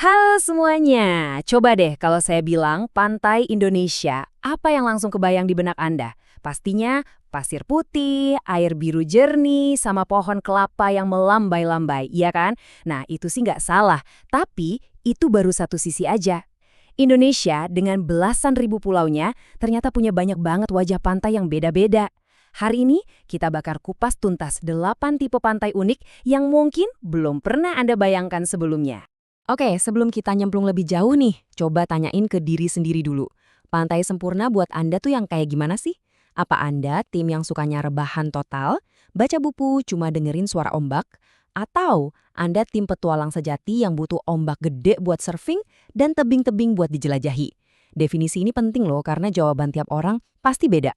Halo semuanya, coba deh kalau saya bilang pantai Indonesia, apa yang langsung kebayang di benak Anda? Pastinya pasir putih, air biru jernih, sama pohon kelapa yang melambai-lambai, iya kan? Nah, itu sih nggak salah, tapi itu baru satu sisi aja. Indonesia dengan belasan ribu pulaunya ternyata punya banyak banget wajah pantai yang beda-beda. Hari ini kita bakar kupas tuntas 8 tipe pantai unik yang mungkin belum pernah Anda bayangkan sebelumnya. Oke, sebelum kita nyemplung lebih jauh nih, coba tanyain ke diri sendiri dulu. Pantai sempurna buat Anda tuh yang kayak gimana sih? Apa Anda tim yang sukanya rebahan total, baca buku cuma dengerin suara ombak? Atau Anda tim petualang sejati yang butuh ombak gede buat surfing dan tebing-tebing buat dijelajahi? Definisi ini penting loh karena jawaban tiap orang pasti beda.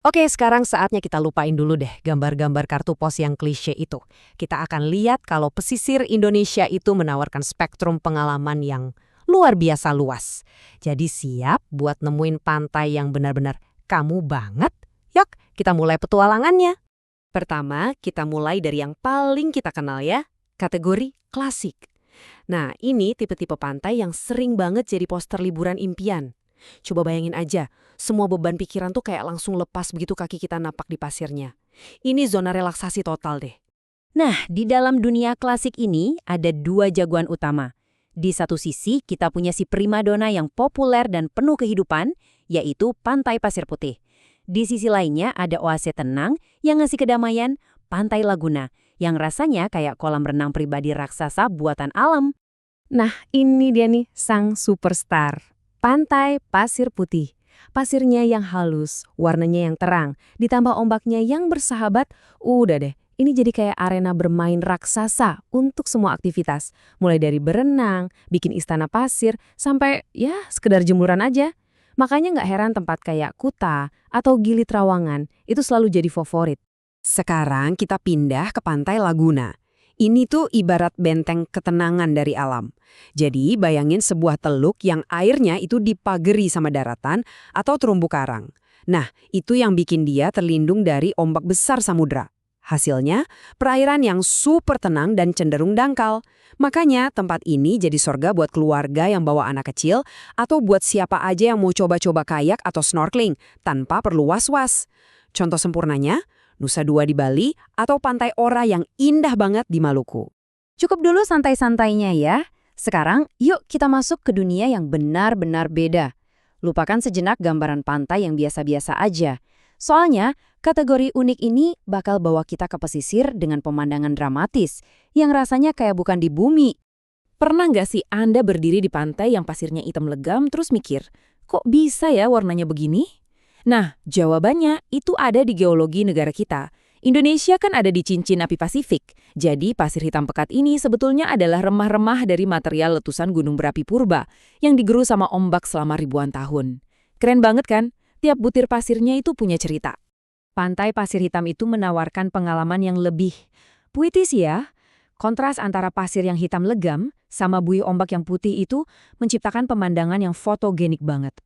Oke, sekarang saatnya kita lupain dulu deh gambar-gambar kartu pos yang klise itu. Kita akan lihat kalau pesisir Indonesia itu menawarkan spektrum pengalaman yang luar biasa luas. Jadi siap buat nemuin pantai yang benar-benar kamu banget? Yuk, kita mulai petualangannya. Pertama, kita mulai dari yang paling kita kenal ya, kategori klasik. Nah, ini tipe-tipe pantai yang sering banget jadi poster liburan impian. Coba bayangin aja, semua beban pikiran tuh kayak langsung lepas begitu kaki kita napak di pasirnya. Ini zona relaksasi total deh. Nah, di dalam dunia klasik ini ada dua jagoan utama. Di satu sisi kita punya si primadona yang populer dan penuh kehidupan, yaitu Pantai Pasir Putih. Di sisi lainnya ada oase tenang yang ngasih kedamaian, Pantai Laguna, yang rasanya kayak kolam renang pribadi raksasa buatan alam. Nah, ini dia nih sang superstar. Pantai Pasir Putih. Pasirnya yang halus, warnanya yang terang, ditambah ombaknya yang bersahabat, udah deh, ini jadi kayak arena bermain raksasa untuk semua aktivitas. Mulai dari berenang, bikin istana pasir, sampai ya sekedar jemuran aja. Makanya nggak heran tempat kayak Kuta atau Gili Trawangan itu selalu jadi favorit. Sekarang kita pindah ke Pantai Laguna. Ini tuh ibarat benteng ketenangan dari alam. Jadi bayangin sebuah teluk yang airnya itu dipageri sama daratan atau terumbu karang. Nah, itu yang bikin dia terlindung dari ombak besar samudra. Hasilnya, perairan yang super tenang dan cenderung dangkal. Makanya tempat ini jadi sorga buat keluarga yang bawa anak kecil atau buat siapa aja yang mau coba-coba kayak atau snorkeling tanpa perlu was-was. Contoh sempurnanya, Nusa Dua di Bali, atau Pantai Ora yang indah banget di Maluku. Cukup dulu santai-santainya ya. Sekarang yuk kita masuk ke dunia yang benar-benar beda. Lupakan sejenak gambaran pantai yang biasa-biasa aja. Soalnya, kategori unik ini bakal bawa kita ke pesisir dengan pemandangan dramatis, yang rasanya kayak bukan di bumi. Pernah nggak sih Anda berdiri di pantai yang pasirnya hitam legam terus mikir, kok bisa ya warnanya begini? Nah, jawabannya itu ada di geologi negara kita. Indonesia kan ada di cincin api Pasifik. Jadi pasir hitam pekat ini sebetulnya adalah remah-remah dari material letusan gunung berapi purba yang digerus sama ombak selama ribuan tahun. Keren banget kan? Tiap butir pasirnya itu punya cerita. Pantai pasir hitam itu menawarkan pengalaman yang lebih puitis ya. Kontras antara pasir yang hitam legam sama buih ombak yang putih itu menciptakan pemandangan yang fotogenik banget.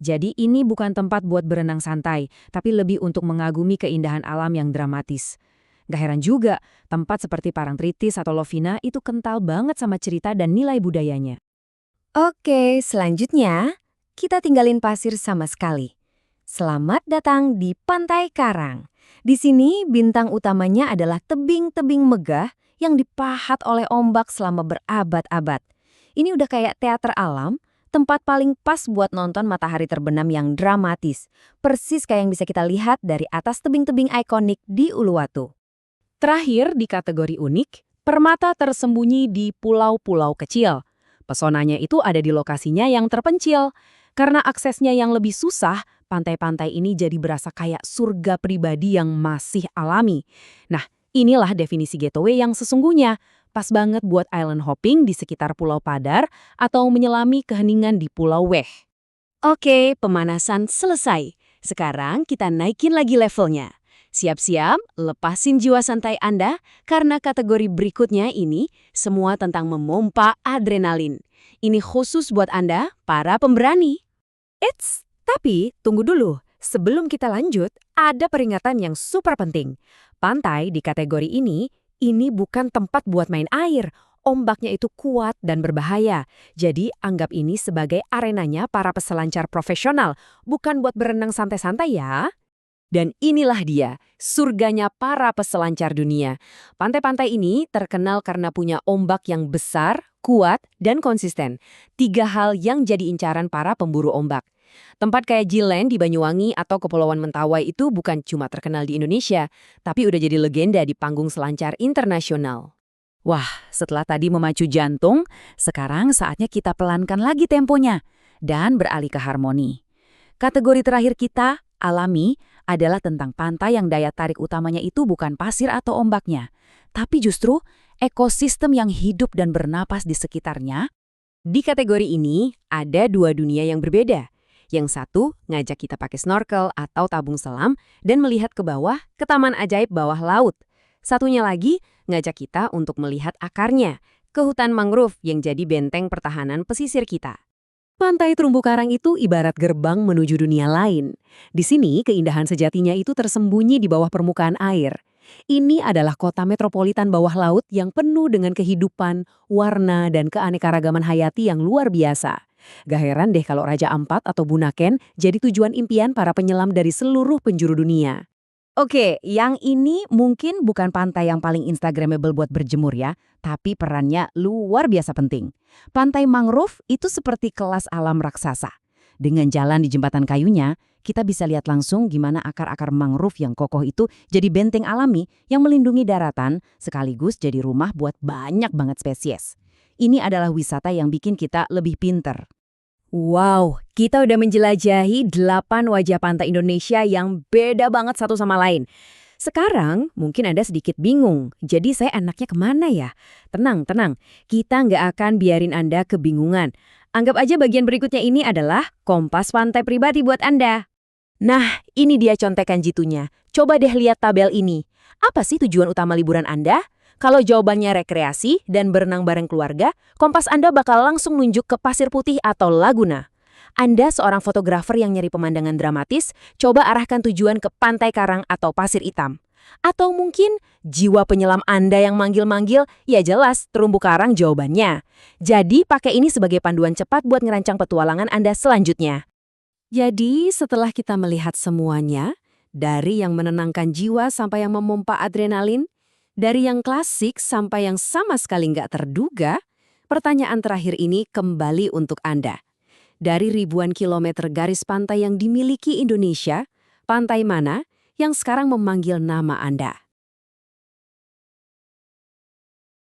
Jadi ini bukan tempat buat berenang santai, tapi lebih untuk mengagumi keindahan alam yang dramatis. Gak heran juga, tempat seperti Parangtritis atau Lovina itu kental banget sama cerita dan nilai budayanya. Oke, selanjutnya kita tinggalin pasir sama sekali. Selamat datang di Pantai Karang. Di sini bintang utamanya adalah tebing-tebing megah yang dipahat oleh ombak selama berabad-abad. Ini udah kayak teater alam, tempat paling pas buat nonton matahari terbenam yang dramatis. Persis kayak yang bisa kita lihat dari atas tebing-tebing ikonik di Uluwatu. Terakhir di kategori unik, permata tersembunyi di pulau-pulau kecil. Pesonanya itu ada di lokasinya yang terpencil. Karena aksesnya yang lebih susah, pantai-pantai ini jadi berasa kayak surga pribadi yang masih alami. Nah, inilah definisi getaway yang sesungguhnya. Pas banget buat island hopping di sekitar Pulau Padar atau menyelami keheningan di Pulau Weh. Oke, pemanasan selesai. Sekarang kita naikin lagi levelnya. Siap-siap, lepasin jiwa santai Anda karena kategori berikutnya ini semua tentang memompa adrenalin. Ini khusus buat Anda, para pemberani. Eits, tapi tunggu dulu. Sebelum kita lanjut, ada peringatan yang super penting. Pantai di kategori ini bukan tempat buat main air. Ombaknya itu kuat dan berbahaya. Jadi anggap ini sebagai arenanya para peselancar profesional, bukan buat berenang santai-santai ya. Dan inilah dia, surganya para peselancar dunia. Pantai-pantai ini terkenal karena punya ombak yang besar, kuat, dan konsisten. 3 hal yang jadi incaran para pemburu ombak. Tempat kayak Jilen di Banyuwangi atau Kepulauan Mentawai itu bukan cuma terkenal di Indonesia, tapi udah jadi legenda di panggung selancar internasional. Wah, setelah tadi memacu jantung, sekarang saatnya kita pelankan lagi temponya dan beralih ke harmoni. Kategori terakhir kita, alami, adalah tentang pantai yang daya tarik utamanya itu bukan pasir atau ombaknya, tapi justru ekosistem yang hidup dan bernapas di sekitarnya. Di kategori ini, ada 2 dunia yang berbeda. Yang satu ngajak kita pakai snorkel atau tabung selam dan melihat ke bawah ke taman ajaib bawah laut. Satunya lagi ngajak kita untuk melihat akarnya, ke hutan mangrove yang jadi benteng pertahanan pesisir kita. Pantai terumbu karang itu ibarat gerbang menuju dunia lain. Di sini keindahan sejatinya itu tersembunyi di bawah permukaan air. Ini adalah kota metropolitan bawah laut yang penuh dengan kehidupan, warna, dan keanekaragaman hayati yang luar biasa. Gak heran deh kalau Raja Ampat atau Bunaken jadi tujuan impian para penyelam dari seluruh penjuru dunia. Oke, yang ini mungkin bukan pantai yang paling instagramable buat berjemur ya, tapi perannya luar biasa penting. Pantai mangrove itu seperti kelas alam raksasa. Dengan jalan di jembatan kayunya, kita bisa lihat langsung gimana akar-akar mangrove yang kokoh itu jadi benteng alami yang melindungi daratan, sekaligus jadi rumah buat banyak banget spesies. Ini adalah wisata yang bikin kita lebih pinter. Wow, kita udah menjelajahi 8 wajah pantai Indonesia yang beda banget satu sama lain. Sekarang mungkin Anda sedikit bingung, jadi saya enaknya kemana ya? Tenang, kita nggak akan biarin Anda kebingungan. Anggap aja bagian berikutnya ini adalah kompas pantai pribadi buat Anda. Nah, ini dia contekan jitunya. Coba deh lihat tabel ini. Apa sih tujuan utama liburan Anda? Kalau jawabannya rekreasi dan berenang bareng keluarga, kompas Anda bakal langsung nunjuk ke Pasir Putih atau Laguna. Anda seorang fotografer yang nyari pemandangan dramatis, coba arahkan tujuan ke Pantai Karang atau Pasir Hitam. Atau mungkin jiwa penyelam Anda yang manggil-manggil, ya jelas terumbu karang jawabannya. Jadi pakai ini sebagai panduan cepat buat ngerancang petualangan Anda selanjutnya. Jadi setelah kita melihat semuanya, dari yang menenangkan jiwa sampai yang memompa adrenalin, dari yang klasik sampai yang sama sekali nggak terduga, pertanyaan terakhir ini kembali untuk Anda. Dari ribuan kilometer garis pantai yang dimiliki Indonesia, pantai mana yang sekarang memanggil nama Anda?